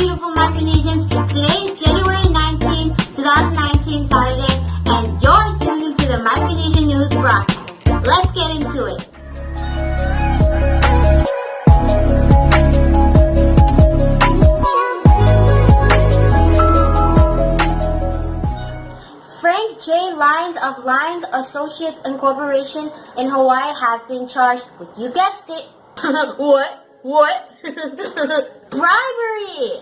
beautiful Micronesians. Today is January 19, 2019, Saturday, and you're tuned into the Micronesian News broadcast. Let's get into it. Frank J. Lyons of Lyons Associates Incorporation in Hawaii has been charged with, you guessed it, What? Bribery!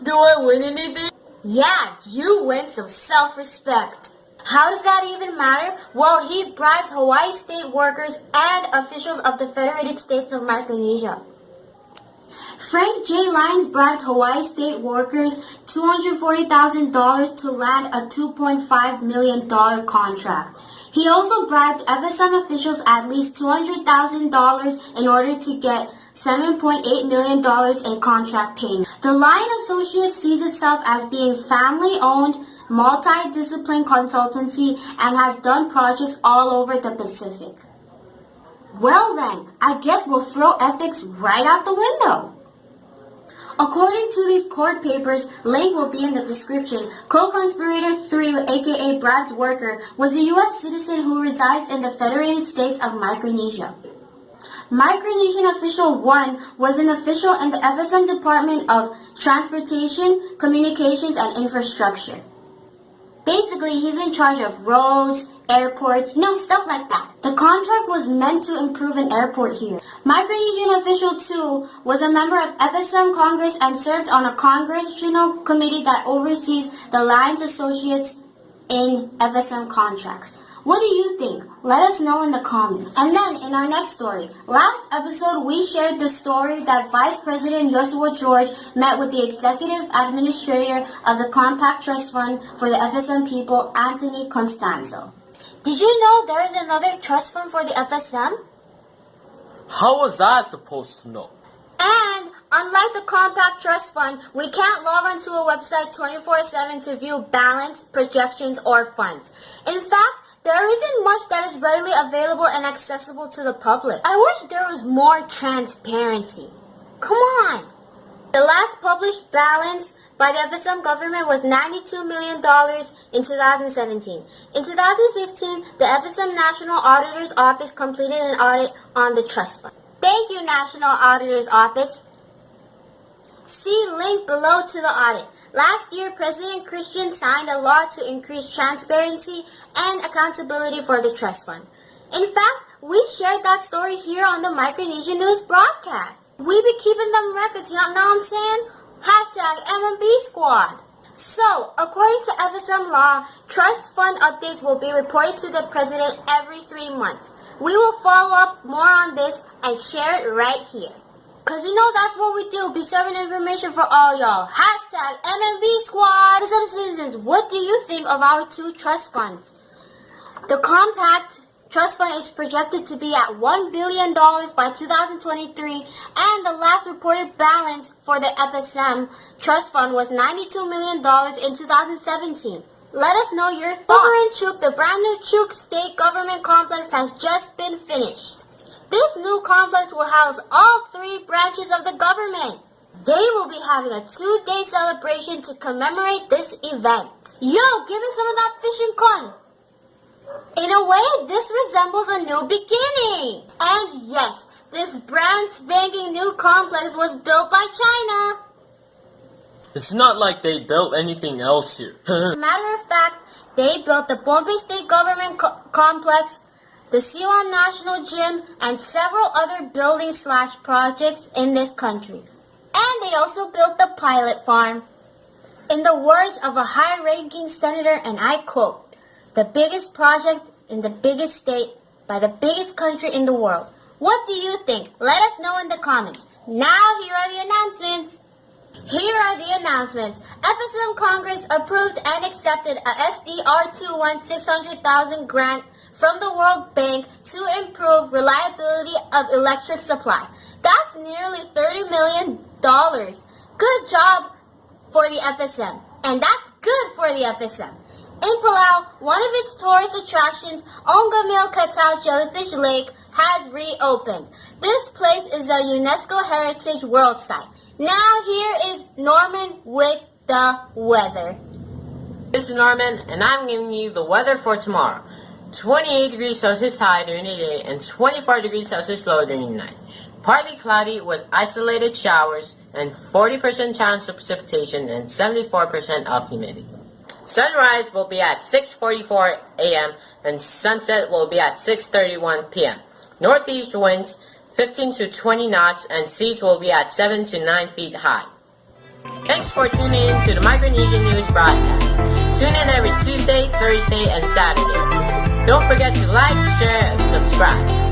Do I win anything? Yeah, you win some self-respect. How does that even matter? Well, he bribed Hawaii state workers and officials of the Federated States of Micronesia. Frank J. Lyons bribed Hawaii state workers $240,000 to land a $2.5 million contract. He also bribed FSM officials at least $200,000 in order to get $7.8 million in contract payment. The Lion Associates sees itself as being family-owned, multi-discipline consultancy and has done projects all over the Pacific. Well then, I guess we'll throw ethics right out the window. According to these court papers, link will be in the description, co-conspirator 3, aka bribed worker, was a U.S. citizen who resides in the Federated States of Micronesia. Micronesian Official 1 was an official in the FSM Department of Transportation, Communications, and Infrastructure. Basically, he's in charge of roads, airports, stuff like that. The contract was meant to improve an airport here. Micronesian Official 2 was a member of FSM Congress and served on a congressional committee that oversees the Lions Associates in FSM contracts. What do you think? Let us know in the comments. And then, in our next story, last episode we shared the story that Vice President Joshua George met with the Executive Administrator of the Compact Trust Fund for the FSM people, Anthony Constanzo. Did you know there is another trust fund for the FSM? How was I supposed to know? And, unlike the Compact Trust Fund, we can't log onto a website 24/7 to view balance, projections, or funds. In fact, there isn't much that is readily available and accessible to the public. I wish there was more transparency. Come on! The last published balance by the FSM government was $92 million in 2017. In 2015, the FSM National Auditor's Office completed an audit on the trust fund. Thank you, National Auditor's Office. See link below to the audit. Last year, President Christian signed a law to increase transparency and accountability for the trust fund. In fact, we shared that story here on the Micronesian News broadcast. We be keeping them records, you know what I'm saying? Hashtag MMB Squad. So, according to FSM law, trust fund updates will be reported to the President every 3 months. We will follow up more on this and share it right here. Cause that's what we do, be serving information for all y'all. Hashtag MMB Squad. Some citizens, what do you think of our 2 trust funds? The Compact Trust Fund is projected to be at $1 billion by 2023, and the last reported balance for the FSM Trust Fund was $92 million in 2017. Let us know your thoughts. Over in Chuuk, the brand new Chuuk State Government Complex has just been finished. This new complex will house all 3 branches of the government. They will be having a 2-day celebration to commemorate this event. Yo, give me some of that fish and corn. In a way, this resembles a new beginning. And yes, this brand spanking new complex was built by China. It's not like they built anything else here. Matter of fact, they built the Pohnpei State Government Complex, the Siwan National Gym, and several other buildings/projects in this country. And they also built the pilot farm. In the words of a high-ranking senator, and I quote, "The biggest project in the biggest state by the biggest country in the world." What do you think? Let us know in the comments. Now here are the announcements. Here are the announcements. FSM Congress approved and accepted a SDR21 $600,000 grant from the World Bank to improve reliability of electric supply. That's nearly $30 million. Good job for the FSM. And that's good for the FSM. In Palau, one of its tourist attractions, Palau Jellyfish Lake, has reopened. This place is a UNESCO Heritage World Site. Now here is Norman with the weather. This is Norman, and I'm giving you the weather for tomorrow. 28 degrees Celsius high during the day and 24 degrees Celsius low during the night. Partly cloudy with isolated showers and 40% chance of precipitation and 74% of humidity. Sunrise will be at 6:44 a.m. and sunset will be at 6:31 p.m. Northeast winds 15 to 20 knots and seas will be at 7 to 9 feet high. Thanks for tuning in to the Micronesian News broadcast. Tune in every Tuesday, Thursday, and Saturday. Don't forget to like, share, and subscribe.